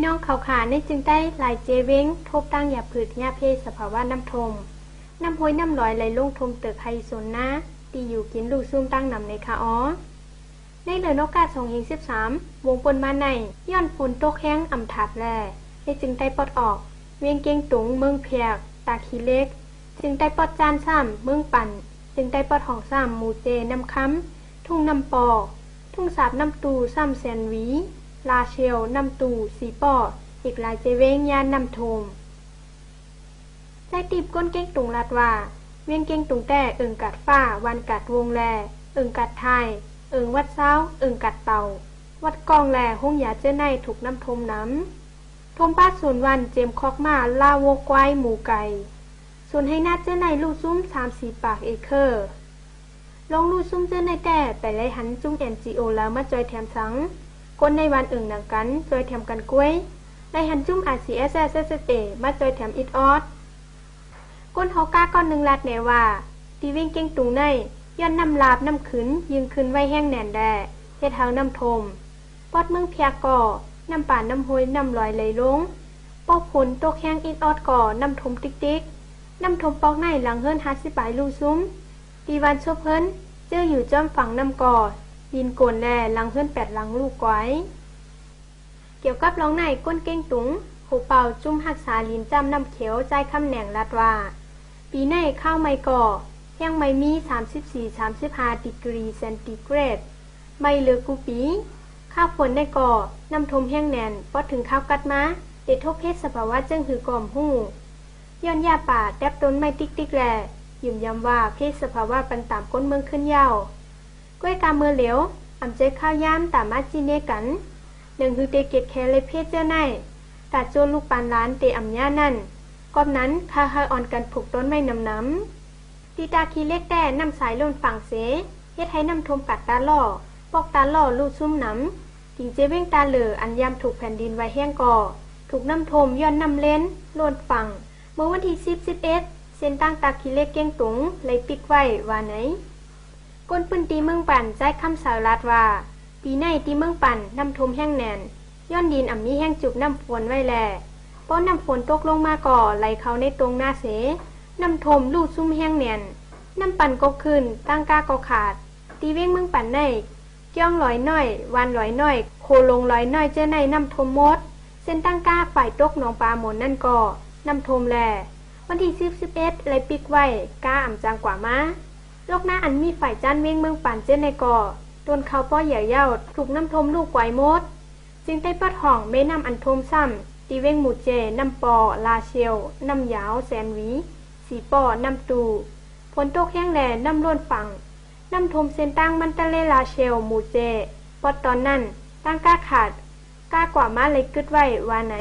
น้องเขาขาในจึงได้หลายเจเว้งทบตั้งหยาผืดหญ้าเพศสภาวะน้ำทมน้ำห้วยน้ำลอยไหลลงทมเติกไฮโซนนะตีอยู่กินลูกซุ่มตั้งนำในคาอ้อในเหลือนกกา2013วงปนมาในย้อนฝนตกแห้งอ่ำถัดแลในจึงได้ปลดออกเวียงเกียงตุงเมืองเพียกตาขี้เล็กจึงได้ปลดจานซ้ำเมืองปั่นจึงได้ปลดห้องซ้ำหมู่เจน้ำค้ำทุ่งน้ำปอทุ่งสาบน้ำตูซ้ำแสนวีลาเชลน้ำตูสีปออีกหลายเจเวงยานน้ำโทมใจตีบก้นเก้งตุงลัดว่าเวียงเก้งตุงแต่เอิงกัดฟ้าวันกัดวงแลเอิงกัดไทยเอิงวัดเซ้าเอิงกัดเต่าวัดกองแลห้องยาเจ้าในถูกน้ำทมน้ำทมป้าส่วนวันเจมคอกมาลาโวกวายหมูไก่ส่วนให้นาเจ้าในลูกซุ้ม3-4 ปากเอเคอร์ลงลูกซุ้มเจ้าในแต่ไปไล่หันจุ้ง NGO แล้วมาจอยแถมสังก้นในวันเอิงหนังกันจอยแถมกันกล้วยไล่หันจุ้ม RCSSSA มาจอยแถมอิดออดก้นเฮาก้าก้อนหนึ่งลัดแน่ว่าตีวิ่งเก่งตุงในย้อนน้ำลาบน้ำขืนยืงขึ้นไว้แห้งแหน่นแด่เฮ็ดเฮาน้ำทมปอดเมืองเพียก่อน้ำป่าน้ำห้วยน้ำลอยไหลลงปอกผลตกแห้งอิดออดก่อน้ำทมติ๊กน้ำทมปอกในหลังเฮิรน50 ปลายลูซุ้มตีวันชบเฮิรนเจออยู่จอมฝั่งน้ำก่อดินโกนแลหลังเฮิรน8 หลังลูกไว้เกี่ยวกับร้องในก้นเก่งตุงหูเป่าจุ่มหักษาลินจำน้ำเขียวใจคำแหน่งลัดว่าปีในข้าวไม่ก่อแห้งไม่มี 34-35 ดิกรีเซนติเกรดไม่เหลือกูปีข้าวฝนได้ก่อน้ำทมแห้งแน่นพอถึงข้าวกัดมาเด็ดทบเพศสภาวะจึงหือกล่อมหู้ย้อนยาป่าแดบต้นไม้ติ๊กแลยืมย้ำว่าเพศสภาวะปันตามก้นเมืองขึ้นยาวก้วยกาเมื่อเหลวอ่ำใจข้าวย่ำตามมาจีเนกันหนึ่งคือเตเกตแคเลยเพศเจ้าในตัดโจนลูกปานล้านเตอ่ำย่านั่นก่อนนั้นคาอ่อนกันผูกต้นไม้น้ำตีตาคีเล็กแต่น้ำสายล้นฝั่งเสเฮ็ดให้น้ำทมกัดตาล่อปอกตาล่อลูกซุ่มน้ำถิงเจเว้งตาเหลืออันยำถูกแผ่นดินไว้แห้งก่อถูกน้ำทมย้อนน้ำเล่นล้นฝั่งเมื่อวันที่11เส้นตั้งตาคีเล็กเก้งตุงเลยปิกไว้ว่าไหนก้นปืนตีเมืองปั่นใจคำสาวรัดว่าปีในตีเมืองปั่นน้ำทมแห้งแน่นย้อนดินอ่ำนี้แห้งจุบน้ำฝนไว้แลเพราะน้ำฝนตกลงมาก่อไหลเข้าในตรงหน้าเสน้ำทมลูดซุ่มแห้งแน่นน้ำปั่นก็ขึ้นตั้งกาก็ขาดตีเว้งเมืองปั่นในเกี้ยงลอยน้อยวันลอยน้อยโคลงลอยน้อยเจ้าในน้ำทมมดเส้นตั้งกาฝ่ายตกหนองปลาหมนนั่นก่อน้ำทมแลวันที่11เลยปิกไว้กาอ่ำจางกว่ามาโลกหน้าอันมีฝ่ายจันเว้งเมืองปั่นเจ้าในก่อต้นเขาป้อใหญ่เย้าถูกน้ำทมลูกไกวมดจึงได้ปอดห่องเมน้ำอันทมซ้ำตีเว้งหมู่เจน้ำปอลาเชลน้ำยาวแสนวีสีปอน้ำตูฝนตกแห้งแหล่น้ำล้นฝั่งน้ำทมเส้นตั้งมันตะเลลาเชลหมู่เจปอดตอนนั้นตั้งก้าขาดก้ากว่ามาเลยกึดไว้ว่าไหน